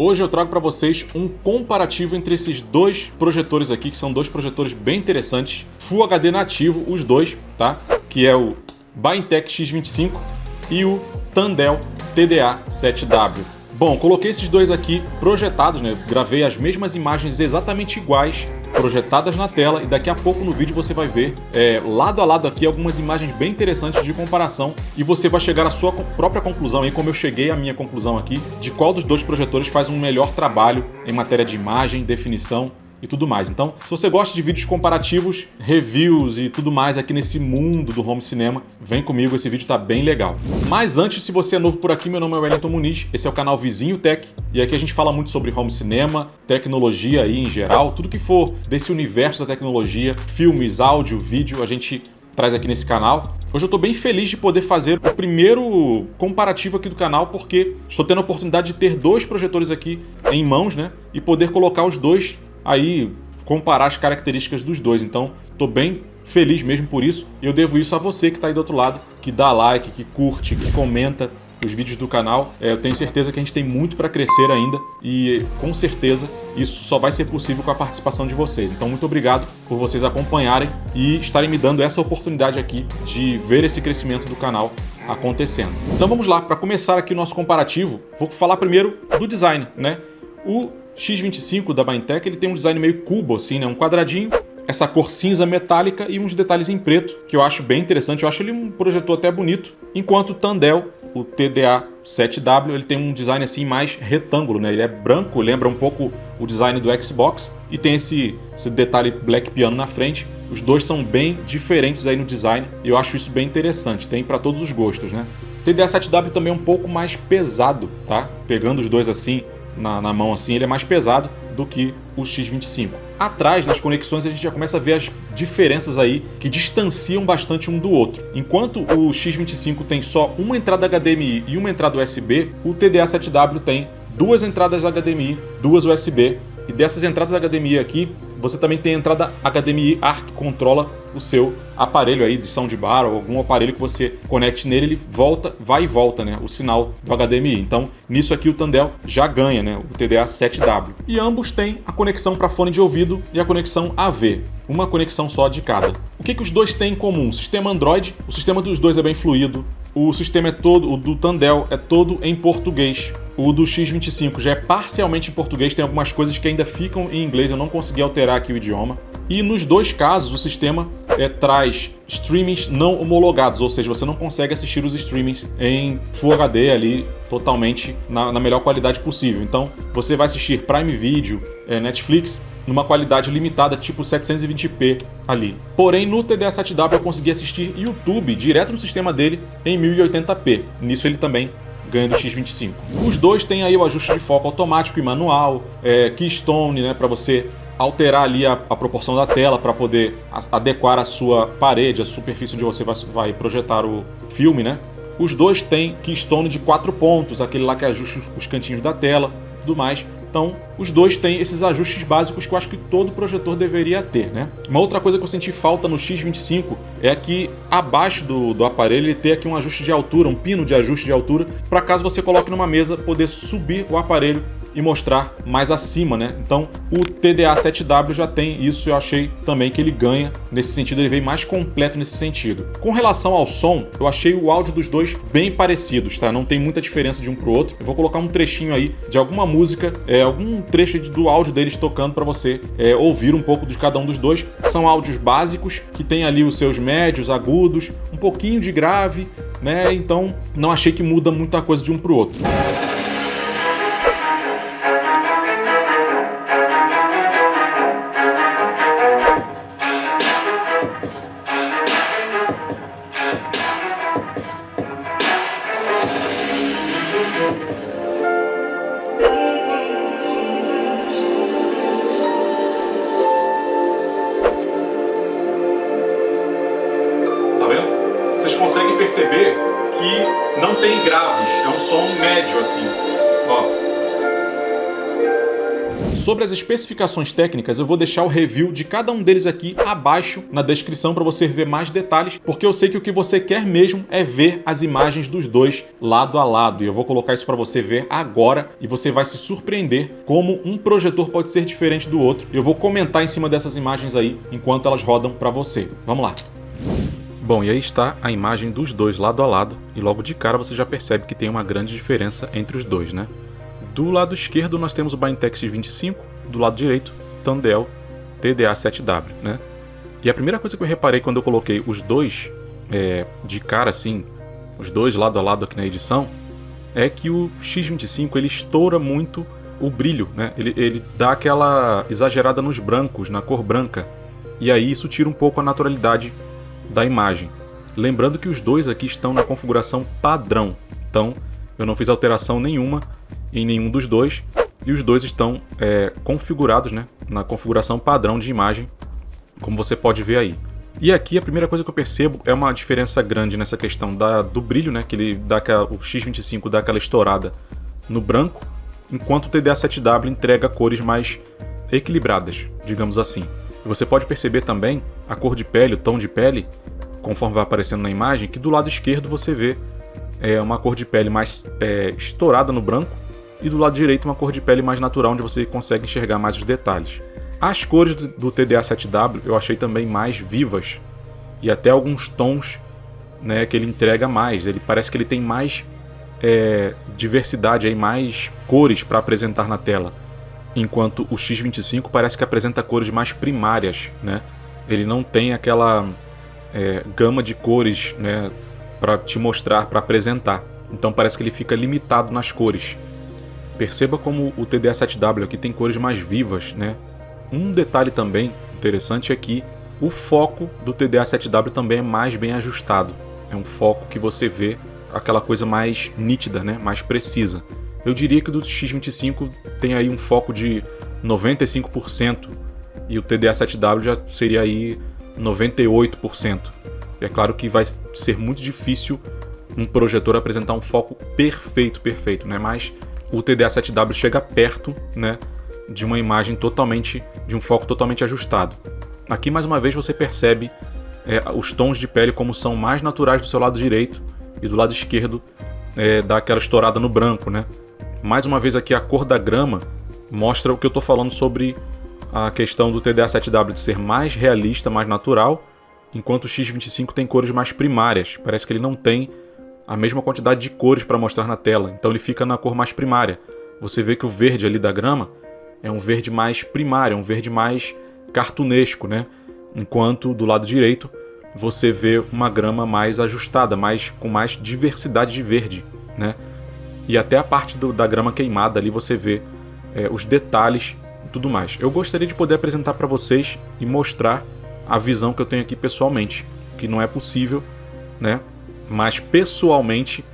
Hoje eu trago para vocês um comparativo entre esses dois projetores aqui, que são dois projetores bem interessantes, Full HD nativo, os dois, tá? Que é o BuyInTech X25 e o Tandel TDA7W. Bom, coloquei esses dois aqui projetados, né? Gravei as mesmas imagens exatamente iguais, projetadas na tela, e daqui a pouco no vídeo você vai ver lado a lado aqui algumas imagens bem interessantes de comparação, e você vai chegar à sua própria conclusão, aí como eu cheguei à minha conclusão aqui, de qual dos dois projetores faz um melhor trabalho em matéria de imagem, definição e tudo mais. Então, se você gosta de vídeos comparativos, reviews e tudo mais aqui nesse mundo do home cinema, vem comigo, esse vídeo tá bem legal. Mas antes, se você é novo por aqui, meu nome é Wellington Muniz, esse é o canal Vizinho Tech, e aqui a gente fala muito sobre home cinema, tecnologia aí em geral, tudo que for desse universo da tecnologia, filmes, áudio, vídeo, a gente traz aqui nesse canal. Hoje eu estou bem feliz de poder fazer o primeiro comparativo aqui do canal, porque estou tendo a oportunidade de ter dois projetores aqui em mãos, né, e poder colocar os dois aí, comparar as características dos dois. Então, tô bem feliz mesmo por isso, e eu devo isso a você que tá aí do outro lado, que dá like, que curte, que comenta os vídeos do canal. Eu tenho certeza que a gente tem muito para crescer ainda, e com certeza isso só vai ser possível com a participação de vocês. Então, muito obrigado por vocês acompanharem e estarem me dando essa oportunidade aqui de ver esse crescimento do canal acontecendo. Então vamos lá, para começar aqui o nosso comparativo, vou falar primeiro do design, né? O X25 da BuyInTech, ele tem um design meio cubo, assim, né? Um quadradinho, essa cor cinza metálica e uns detalhes em preto, que eu acho bem interessante. Eu acho ele um projetor até bonito. Enquanto o Tandel, o TDA7W, ele tem um design assim mais retângulo, né? Ele é branco, lembra um pouco o design do Xbox e tem esse detalhe Black Piano na frente. Os dois são bem diferentes aí no design e eu acho isso bem interessante. Tem para todos os gostos, né? O TDA7W também é um pouco mais pesado, tá? Pegando os dois assim na mão assim, ele é mais pesado do que o X25. Atrás, nas conexões, a gente já começa a ver as diferenças aí que distanciam bastante um do outro. Enquanto o X25 tem só uma entrada HDMI e uma entrada USB, o TDA7W tem duas entradas HDMI, duas USB, e dessas entradas HDMI aqui, você também tem a entrada HDMI ARC, que controla o seu aparelho aí de soundbar ou algum aparelho que você conecte nele, ele vai e volta, né, o sinal do HDMI. Então, nisso aqui o Tandel já ganha, né, o TDA7W. E ambos têm a conexão para fone de ouvido e a conexão AV, uma conexão só de cada. O que os dois têm em comum? Sistema Android, o sistema dos dois é bem fluido, o sistema é todo, o do Tandel é todo em português. O do X25 já é parcialmente em português, tem algumas coisas que ainda ficam em inglês, eu não consegui alterar aqui o idioma. E nos dois casos o sistema traz streamings não homologados, ou seja, você não consegue assistir os streamings em Full HD ali totalmente na melhor qualidade possível. Então você vai assistir Prime Video, Netflix, numa qualidade limitada, tipo 720p ali. Porém, no TDA7W eu consegui assistir YouTube direto no sistema dele em 1080p. Nisso ele também ganha do X25. Os dois têm aí o ajuste de foco automático e manual, Keystone, né, para você alterar ali a proporção da tela para poder adequar a sua parede, a superfície onde você vai projetar o filme, né? Os dois têm Keystone de 4 pontos, aquele lá que ajusta os cantinhos da tela e tudo mais. Então, os dois têm esses ajustes básicos que eu acho que todo projetor deveria ter, né? Uma outra coisa que eu senti falta no X25 é que abaixo do aparelho ele tem aqui um ajuste de altura, um pino de ajuste de altura, para caso você coloque numa mesa, poder subir o aparelho e mostrar mais acima, né? Então o TDA7W já tem isso, eu achei também que ele ganha nesse sentido, ele veio mais completo nesse sentido. Com relação ao som, eu achei o áudio dos dois bem parecidos, tá? Não tem muita diferença de um pro outro. Eu vou colocar um trechinho aí de alguma música, algum trecho do áudio deles tocando para você ouvir um pouco de cada um dos dois. São áudios básicos, que tem ali os seus médios, agudos, um pouquinho de grave, né? Então não achei que muda muita coisa de um pro outro. Vocês conseguem perceber que não tem graves, é um som médio assim, ó. Sobre as especificações técnicas, eu vou deixar o review de cada um deles aqui abaixo na descrição para você ver mais detalhes, porque eu sei que o que você quer mesmo é ver as imagens dos dois lado a lado, e eu vou colocar isso para você ver agora e você vai se surpreender como um projetor pode ser diferente do outro. Eu vou comentar em cima dessas imagens aí enquanto elas rodam para você. Vamos lá! Bom, e aí está a imagem dos dois lado a lado, e logo de cara você já percebe que tem uma grande diferença entre os dois, né? Do lado esquerdo nós temos o BainTech X25, do lado direito, Tandel TDA7W, né? E a primeira coisa que eu reparei quando eu coloquei os dois de cara assim, os dois lado a lado aqui na edição, é que o X25 ele estoura muito o brilho, né? Ele dá aquela exagerada nos brancos, na cor branca, e aí isso tira um pouco a naturalidade da imagem. Lembrando que os dois aqui estão na configuração padrão, então eu não fiz alteração nenhuma em nenhum dos dois, e os dois estão configurados, né, na configuração padrão de imagem, como você pode ver aí. E aqui a primeira coisa que eu percebo é uma diferença grande nessa questão do brilho, né, que o X25 dá aquela estourada no branco, enquanto o TDA7W entrega cores mais equilibradas, digamos assim. Você pode perceber também a cor de pele, o tom de pele, conforme vai aparecendo na imagem, que do lado esquerdo você vê uma cor de pele mais estourada no branco, e do lado direito uma cor de pele mais natural, onde você consegue enxergar mais os detalhes. As cores do TDA7W eu achei também mais vivas, e até alguns tons, né, que ele entrega mais. Ele parece que ele tem mais diversidade, aí, mais cores para apresentar na tela. Enquanto o X25 parece que apresenta cores mais primárias, né? Ele não tem aquela gama de cores, né, para te mostrar, para apresentar. Então parece que ele fica limitado nas cores. Perceba como o TDA7W aqui tem cores mais vivas, né? Um detalhe também interessante é que o foco do TDA7W também é mais bem ajustado. É um foco que você vê aquela coisa mais nítida, né, mais precisa. Eu diria que o do X25 tem aí um foco de 95% e o TDA7W já seria aí 98%. E é claro que vai ser muito difícil um projetor apresentar um foco perfeito, né? Mas o TDA7W chega perto, né, de uma imagem de um foco totalmente ajustado. Aqui mais uma vez você percebe os tons de pele como são mais naturais do seu lado direito, e do lado esquerdo dá aquela estourada no branco, né? Mais uma vez aqui a cor da grama mostra o que eu estou falando sobre a questão do TDA7W de ser mais realista, mais natural, enquanto o X25 tem cores mais primárias. Parece que ele não tem a mesma quantidade de cores para mostrar na tela, então ele fica na cor mais primária. Você vê que o verde ali da grama é um verde mais primário, um verde mais cartunesco, né? Enquanto do lado direito você vê uma grama mais ajustada, com mais diversidade de verde, né? E até a parte da grama queimada ali você vê os detalhes e tudo mais. Eu gostaria de poder apresentar para vocês e mostrar a visão que eu tenho aqui pessoalmente, que não é possível, né? Mas pessoalmente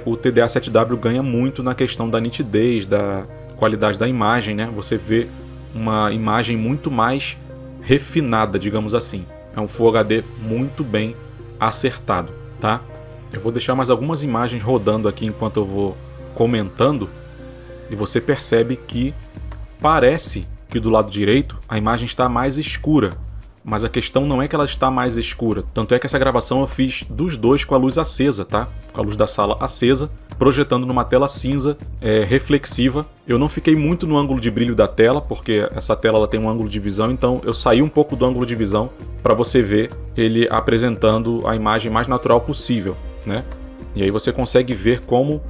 o TDA7W ganha muito na questão da nitidez, da qualidade da imagem, né? Você vê uma imagem muito mais refinada, digamos assim. É um Full HD muito bem acertado, tá? Eu vou deixar mais algumas imagens rodando aqui enquanto eu vou comentando, e você percebe que parece que do lado direito a imagem está mais escura, mas a questão não é que ela está mais escura, tanto é que essa gravação eu fiz dos dois com a luz acesa, tá? Com a luz da sala acesa, projetando numa tela cinza reflexiva. Eu não fiquei muito no ângulo de brilho da tela, porque essa tela ela tem um ângulo de visão, então eu saí um pouco do ângulo de visão para você ver ele apresentando a imagem mais natural possível, né? E aí você consegue ver como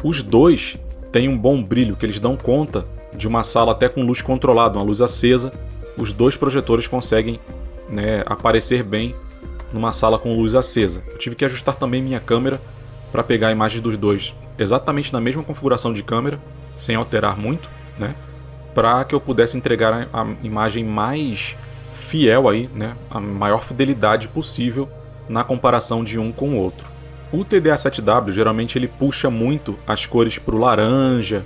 os dois têm um bom brilho, que eles dão conta de uma sala até com luz controlada, uma luz acesa. Os dois projetores conseguem, né, aparecer bem numa sala com luz acesa. Eu tive que ajustar também minha câmera para pegar a imagem dos dois exatamente na mesma configuração de câmera, sem alterar muito, né, para que eu pudesse entregar a imagem mais fiel aí, né, a maior fidelidade possível na comparação de um com o outro. O TDA7W geralmente ele puxa muito as cores para o laranja,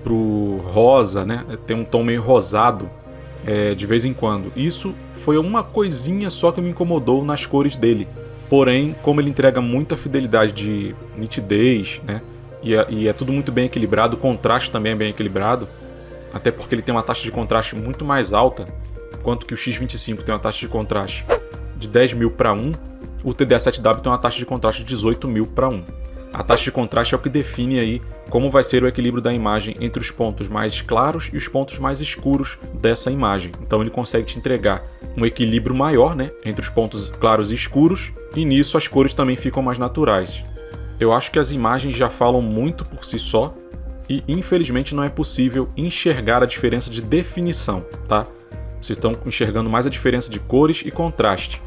pro rosa, né? Tem um tom meio rosado de vez em quando. Isso foi uma coisinha só que me incomodou nas cores dele. Porém, como ele entrega muita fidelidade de nitidez, né? E é tudo muito bem equilibrado, o contraste também é bem equilibrado, até porque ele tem uma taxa de contraste muito mais alta, enquanto que o X25 tem uma taxa de contraste de 10.000 para 1, o TDA7W tem uma taxa de contraste de 18.000 para 1. A taxa de contraste é o que define aí como vai ser o equilíbrio da imagem entre os pontos mais claros e os pontos mais escuros dessa imagem. Então ele consegue te entregar um equilíbrio maior, né, entre os pontos claros e escuros, e nisso as cores também ficam mais naturais. Eu acho que as imagens já falam muito por si só e infelizmente não é possível enxergar a diferença de definição, tá? Vocês estão enxergando mais a diferença de cores e contraste.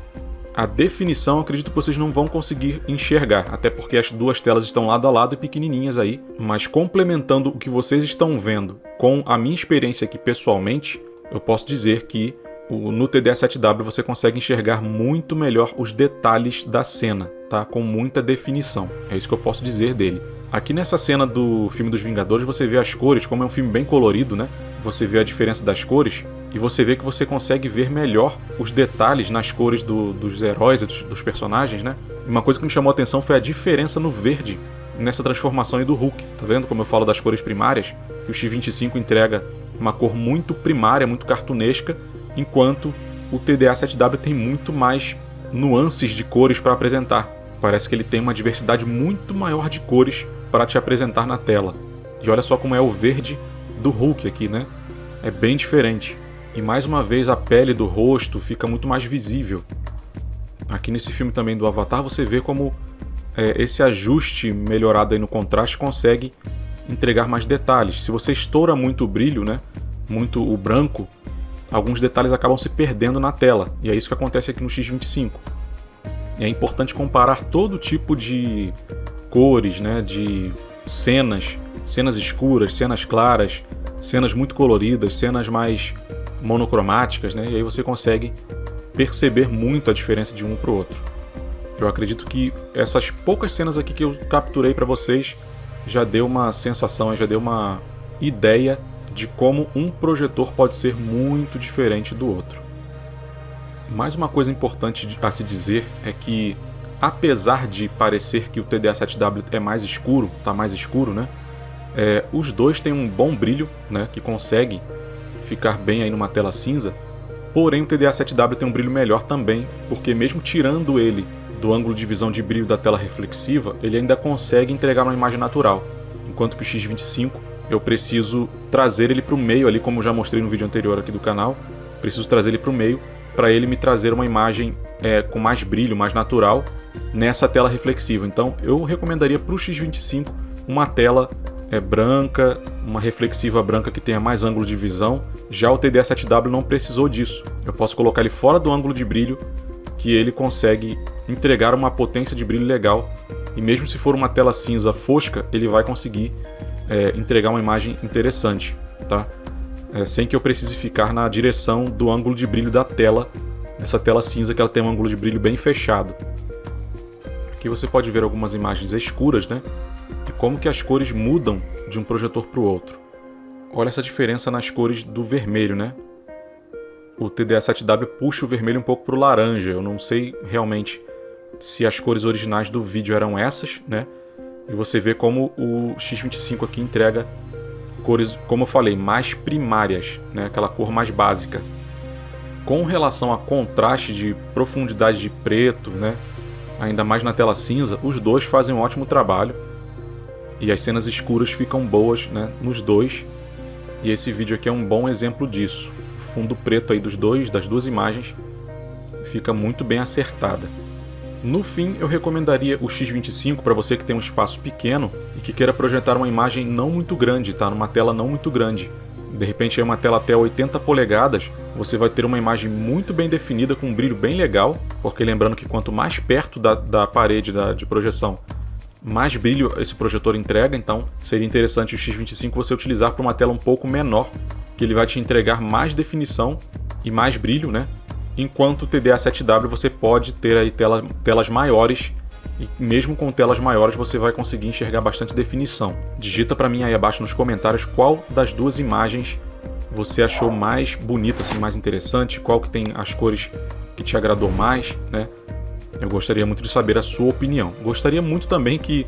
A definição, eu acredito que vocês não vão conseguir enxergar, até porque as duas telas estão lado a lado e pequenininhas aí, mas complementando o que vocês estão vendo com a minha experiência aqui pessoalmente, eu posso dizer que no TDA7W você consegue enxergar muito melhor os detalhes da cena, tá? Com muita definição. É isso que eu posso dizer dele. Aqui nessa cena do filme dos Vingadores você vê as cores, como é um filme bem colorido, né? Você vê a diferença das cores e você vê que você consegue ver melhor os detalhes nas cores dos heróis e dos personagens, né? E uma coisa que me chamou a atenção foi a diferença no verde nessa transformação aí do Hulk. Tá vendo como eu falo das cores primárias? Que o X25 entrega uma cor muito primária, muito cartunesca, enquanto o TDA7W tem muito mais nuances de cores para apresentar. Parece que ele tem uma diversidade muito maior de cores para te apresentar na tela. E olha só como é o verde do Hulk aqui, né? É bem diferente. E mais uma vez a pele do rosto fica muito mais visível. Aqui nesse filme também do Avatar você vê como esse ajuste melhorado aí no contraste consegue entregar mais detalhes. Se você estoura muito o brilho, né? Muito o branco, alguns detalhes acabam se perdendo na tela. E é isso que acontece aqui no X25. É importante comparar todo tipo de cores, né? De cenas escuras, cenas claras, cenas muito coloridas, cenas mais monocromáticas, né? E aí você consegue perceber muito a diferença de um para o outro. Eu acredito que essas poucas cenas aqui que eu capturei para vocês já deu uma sensação, já deu uma ideia de como um projetor pode ser muito diferente do outro. Mais uma coisa importante a se dizer é que, apesar de parecer que o TDA7W é mais escuro, tá mais escuro, né? Os dois têm um bom brilho, né? Que consegue ficar bem aí numa tela cinza. Porém, o TDA7W tem um brilho melhor também, porque mesmo tirando ele do ângulo de visão de brilho da tela reflexiva, ele ainda consegue entregar uma imagem natural. Enquanto que o X25 eu preciso trazer ele para o meio ali, como eu já mostrei no vídeo anterior aqui do canal, preciso trazer ele para o meio para ele me trazer uma imagem com mais brilho, mais natural nessa tela reflexiva. Então eu recomendaria para o X25 uma tela branca, uma reflexiva branca que tenha mais ângulo de visão. Já o TDA7W não precisou disso. Eu posso colocar ele fora do ângulo de brilho, que ele consegue entregar uma potência de brilho legal. E mesmo se for uma tela cinza fosca, ele vai conseguir entregar uma imagem interessante, tá? Sem que eu precise ficar na direção do ângulo de brilho da tela, dessa tela cinza que ela tem um ângulo de brilho bem fechado. Aqui você pode ver algumas imagens escuras, né? E como que as cores mudam de um projetor para o outro. Olha essa diferença nas cores do vermelho, né? O TDA7W puxa o vermelho um pouco para o laranja. Eu não sei realmente se as cores originais do vídeo eram essas, né? E você vê como o X25 aqui entrega cores, como eu falei, mais primárias, né? Aquela cor mais básica. Com relação a contraste de profundidade de preto, né? Ainda mais na tela cinza, os dois fazem um ótimo trabalho. E as cenas escuras ficam boas, né? Nos dois. E esse vídeo aqui é um bom exemplo disso. O fundo preto aí das duas imagens fica muito bem acertada. No fim, eu recomendaria o X25 para você que tem um espaço pequeno e que queira projetar uma imagem não muito grande, tá? Numa tela não muito grande. De repente, é uma tela até 80 polegadas, você vai ter uma imagem muito bem definida, com um brilho bem legal, porque lembrando que quanto mais perto da parede de projeção, mais brilho esse projetor entrega. Então seria interessante o X25 você utilizar para uma tela um pouco menor, que ele vai te entregar mais definição e mais brilho, né? Enquanto o TDA7W você pode ter aí telas maiores, e mesmo com telas maiores você vai conseguir enxergar bastante definição. Digita para mim aí abaixo nos comentários qual das duas imagens você achou mais bonita, assim, mais interessante, qual que tem as cores que te agradou mais, né? Eu gostaria muito de saber a sua opinião. Gostaria muito também que,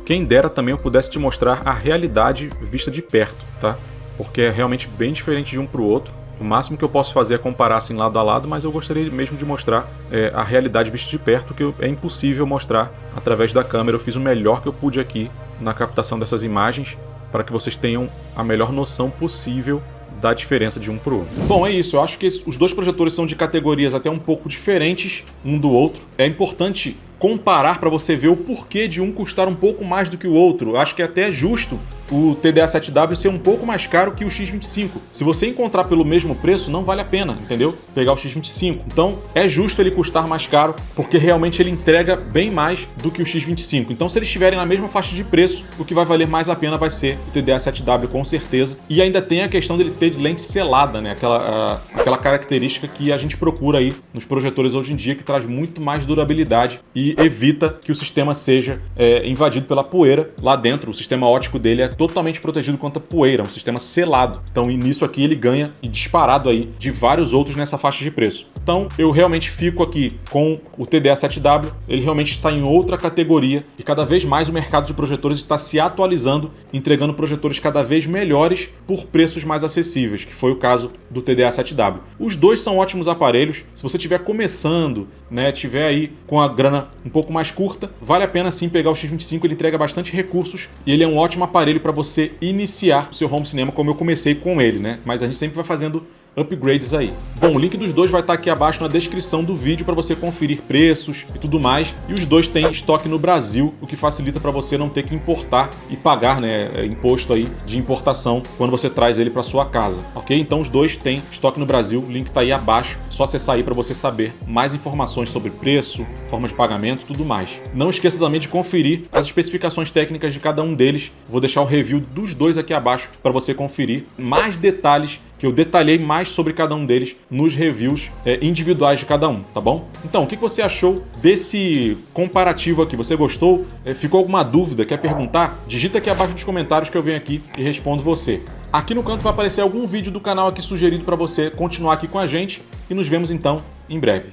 quem dera também, eu pudesse te mostrar a realidade vista de perto, tá? porque é realmente bem diferente de um para o outro. O máximo que eu posso fazer é comparar assim lado a lado, mas eu gostaria mesmo de mostrar a realidade vista de perto, que é impossível mostrar através da câmera. Eu fiz o melhor que eu pude aqui na captação dessas imagens, para que vocês tenham a melhor noção possível da diferença de um para o outro. Bom, é isso. Eu acho que os dois projetores são de categorias até um pouco diferentes um do outro. É importante comparar para você ver o porquê de um custar um pouco mais do que o outro. Eu acho que é até justo o TDA7W ser um pouco mais caro que o X25. Se você encontrar pelo mesmo preço, não vale a pena, entendeu? Pegar o X25. Então, é justo ele custar mais caro, porque realmente ele entrega bem mais do que o X25. Então, se eles estiverem na mesma faixa de preço, o que vai valer mais a pena vai ser o TDA7W, com certeza. E ainda tem a questão dele ter lente selada, né? Aquela característica que a gente procura aí nos projetores hoje em dia, que traz muito mais durabilidade e evita que o sistema seja invadido pela poeira lá dentro. O sistema óptico dele é totalmente protegido contra poeira, um sistema selado. Então, nisso aqui ele ganha e disparado aí de vários outros nessa faixa de preço. Então, eu realmente fico aqui com o TDA7W, ele realmente está em outra categoria e cada vez mais o mercado de projetores está se atualizando, entregando projetores cada vez melhores por preços mais acessíveis, que foi o caso do TDA7W. Os dois são ótimos aparelhos. Se você estiver começando, né, tiver aí com a grana um pouco mais curta, vale a pena sim pegar o X25, ele entrega bastante recursos e ele é um ótimo aparelho para você iniciar o seu home cinema, como eu comecei com ele, né? Mas a gente sempre vai fazendo upgrades aí. Bom, o link dos dois vai estar aqui abaixo na descrição do vídeo para você conferir preços e tudo mais. E os dois têm estoque no Brasil, o que facilita para você não ter que importar e pagar, né, imposto aí de importação quando você traz ele para sua casa, ok? Então os dois têm estoque no Brasil, o link está aí abaixo, só acessar aí para você saber mais informações sobre preço, forma de pagamento e tudo mais. Não esqueça também de conferir as especificações técnicas de cada um deles. Vou deixar o review dos dois aqui abaixo para você conferir mais detalhes, que eu detalhei mais sobre cada um deles nos reviews individuais de cada um, tá bom? Então, o que você achou desse comparativo aqui? Você gostou? Ficou alguma dúvida? Quer perguntar? Digita aqui abaixo nos comentários que eu venho aqui e respondo você. Aqui no canto vai aparecer algum vídeo do canal aqui sugerido para você continuar aqui com a gente e nos vemos então em breve.